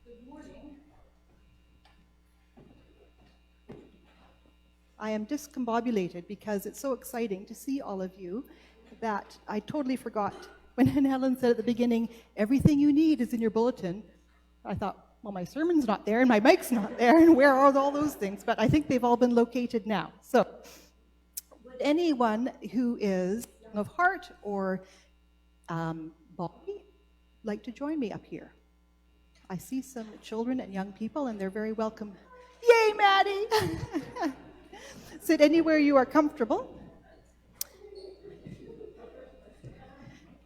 Good morning. I am discombobulated because it's so exciting to see all of you that I totally forgot when Helen said at the beginning, everything you need is in your bulletin. I thought, well, my sermon's not there and my mic's not there, and where are all those things? But I think they've all been located now. So would anyone who is young of heart or body like to join me up here? I see some children and young people, and they're very welcome. Yay, Maddie! Sit anywhere you are comfortable.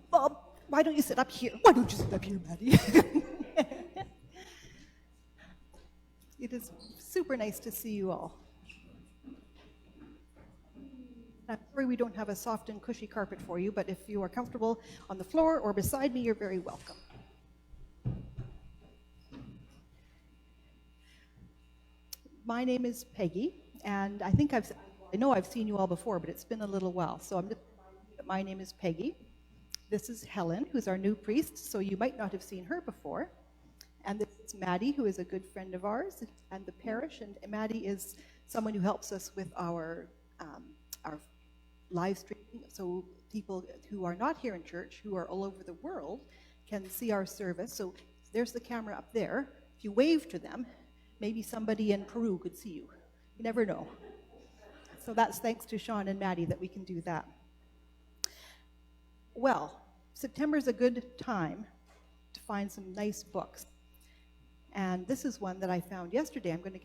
Bob, why don't you sit up here? Why don't you sit up here, Maddie? It is super nice to see you all. I'm sorry we don't have a soft and cushy carpet for you, but if you are comfortable on the floor or beside me, you're very welcome. My name is Peggy, and I know I've seen you all before, but it's been a little while, so I'm just reminding you that my name is Peggy. This is Helen, who's our new priest, so you might not have seen her before. And this is Maddie, who is a good friend of ours and the parish, and Maddie is someone who helps us with our live streaming, so people who are not here in church, who are all over the world, can see our service. So there's the camera up there. If you wave to them, maybe somebody in Peru could see you. You never know. So that's thanks to Sean and Maddie that we can do that. Well, September is a good time to find some nice books. And this is one that I found yesterday. I'm going to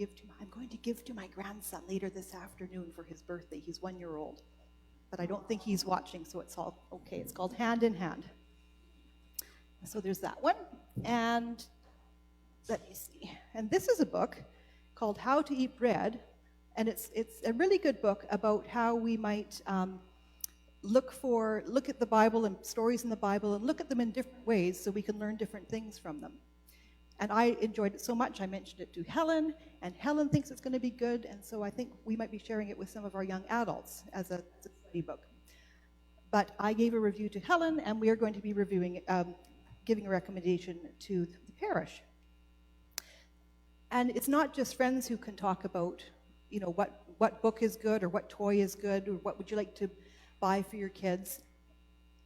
give to my grandson later this afternoon for his birthday. He's 1 year old. But I don't think he's watching, so it's all okay. It's called Hand in Hand. So there's that one. And let me see. And this is a book called How to Eat Bread. And it's a really good book about how we might look at the Bible and stories in the Bible and look at them in different ways so we can learn different things from them. And I enjoyed it so much, I mentioned it to Helen, and Helen thinks it's going to be good, and so I think we might be sharing it with some of our young adults as a study book. But I gave a review to Helen, and we are going to be giving a recommendation to the parish. And it's not just friends who can talk about, what book is good, or what toy is good, or what would you like to buy for your kids.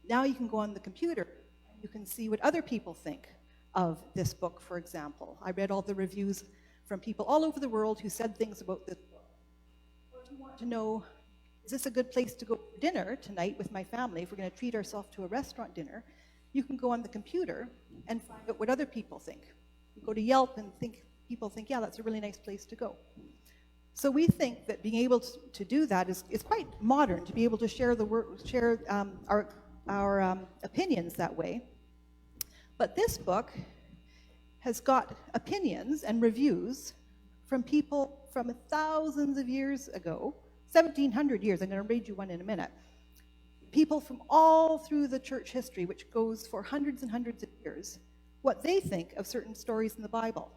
Now you can go on the computer, and you can see what other people think of this book, for example. I read all the reviews from people all over the world who said things about this book. Or if you want to know, is this a good place to go for dinner tonight with my family? If we're going to treat ourselves to a restaurant dinner, you can go on the computer and find out what other people think. You go to Yelp and people think, yeah, that's a really nice place to go. So we think that being able to do that is quite modern, to be able to share our opinions that way. But this book has got opinions and reviews from people from thousands of years ago, 1,700 years. I'm going to read you one in a minute. People from all through the church history, which goes for hundreds and hundreds of years, what they think of certain stories in the Bible.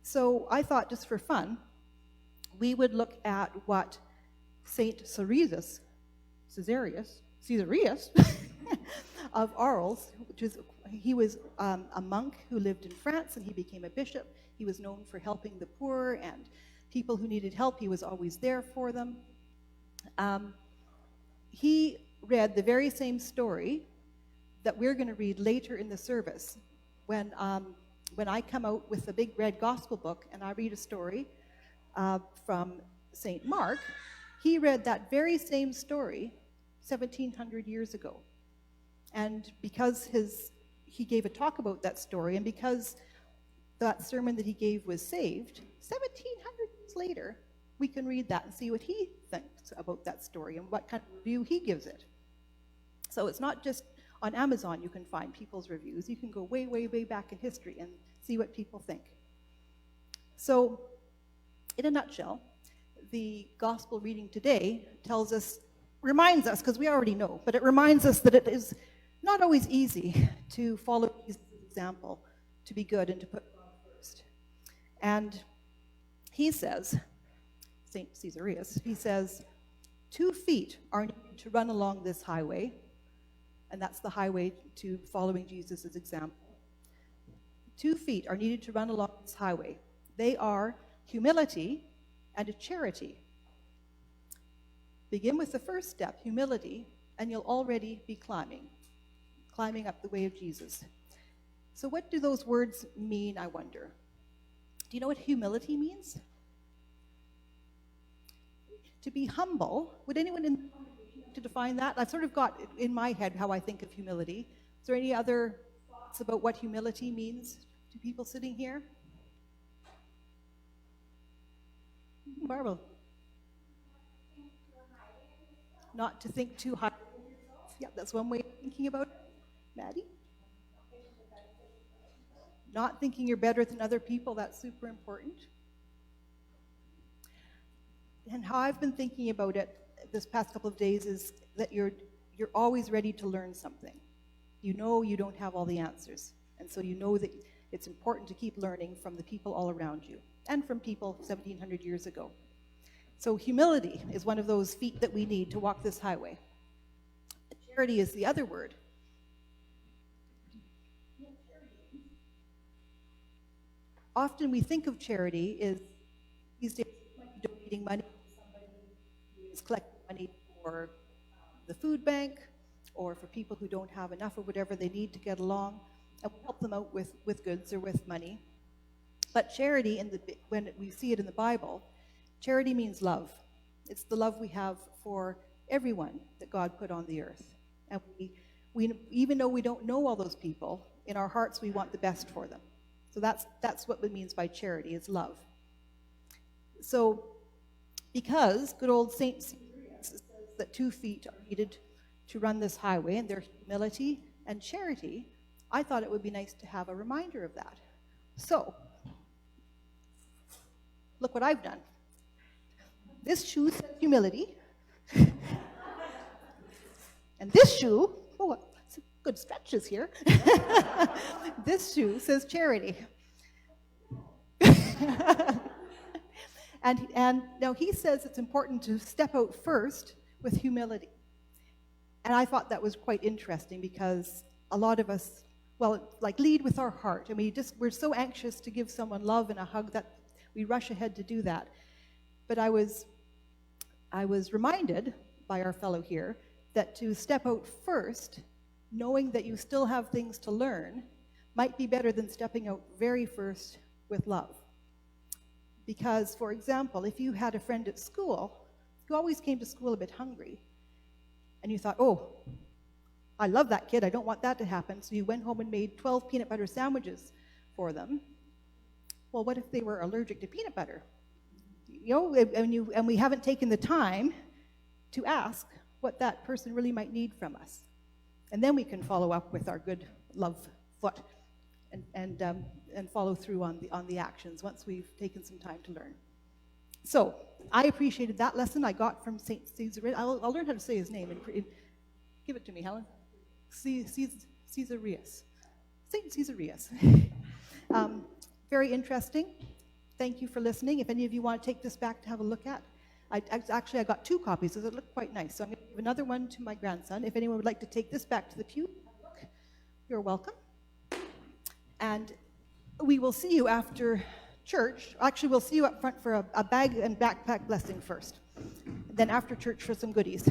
So I thought, just for fun, we would look at what Saint Caesarius of Arles, he was a monk who lived in France, and he became a bishop. He was known for helping the poor and people who needed help. He was always there for them. He read the very same story that we're going to read later in the service. When I come out with the big red gospel book and I read a story from St. Mark, he read that very same story 1,700 years ago. And because he gave a talk about that story, and because that sermon that he gave was saved, 1,700 years later, we can read that and see what he thinks about that story and what kind of review he gives it. So it's not just on Amazon you can find people's reviews. You can go way, way, way back in history and see what people think. So, in a nutshell, the gospel reading today reminds us, because we already know, but it reminds us that it is not always easy to follow Jesus' example, to be good and to put God first. And he says, St. Caesarius, he says, 2 feet are needed to run along this highway, and that's the highway to following Jesus' example. 2 feet are needed to run along this highway. They are humility and a charity. Begin with the first step, humility, and you'll already be climbing up the way of Jesus. So what do those words mean, I wonder? Do you know what humility means? To be humble. Would anyone in the congregation like to define that? I've sort of got in my head how I think of humility. Is there any other thoughts about what humility means to people sitting here? Barbara. Not to think too high. Yeah, that's one way of thinking about it. Maddie? Not thinking you're better than other people, that's super important. And how I've been thinking about it this past couple of days is that you're always ready to learn something. You know you don't have all the answers. And so you know that it's important to keep learning from the people all around you and from people 1,700 years ago. So humility is one of those feet that we need to walk this highway. Charity is the other word. Often we think of charity is these days donating money to somebody who is collecting money for the food bank or for people who don't have enough or whatever they need to get along, and we help them out with goods or with money. But charity, when we see it in the Bible, charity means love. It's the love we have for everyone that God put on the earth. And we even though we don't know all those people, in our hearts we want the best for them. So that's what it means by charity, is love. So because good old Saint Caesar says that 2 feet are needed to run this highway, and their humility and charity, I thought it would be nice to have a reminder of that. So, look what I've done. This shoe says humility. And this shoe, oh, some good stretches here. This shoe says charity. And now he says it's important to step out first with humility. And I thought that was quite interesting because a lot of us, lead with our heart. And we're so anxious to give someone love and a hug that we rush ahead to do that. But I was reminded by our fellow here that to step out first, knowing that you still have things to learn, might be better than stepping out very first with love. Because, for example, if you had a friend at school who always came to school a bit hungry, and you thought, oh, I love that kid, I don't want that to happen, so you went home and made 12 peanut butter sandwiches for them. Well, what if they were allergic to peanut butter? And we haven't taken the time to ask what that person really might need from us. And then we can follow up with our good love foot and follow through on the actions once we've taken some time to learn. So I appreciated that lesson I got from Saint Caesar. I'll learn how to say his name. And give it to me, Helen. Caesarius. Saint Caesarius. Very interesting. Thank you for listening. If any of you want to take this back to have a look at, I got 2 copies, so it looked quite nice. So I'm going to give another one to my grandson. If anyone would like to take this back to the pew, you're welcome. And we will see you after church. Actually, we'll see you up front for a bag and backpack blessing first. Then after church for some goodies.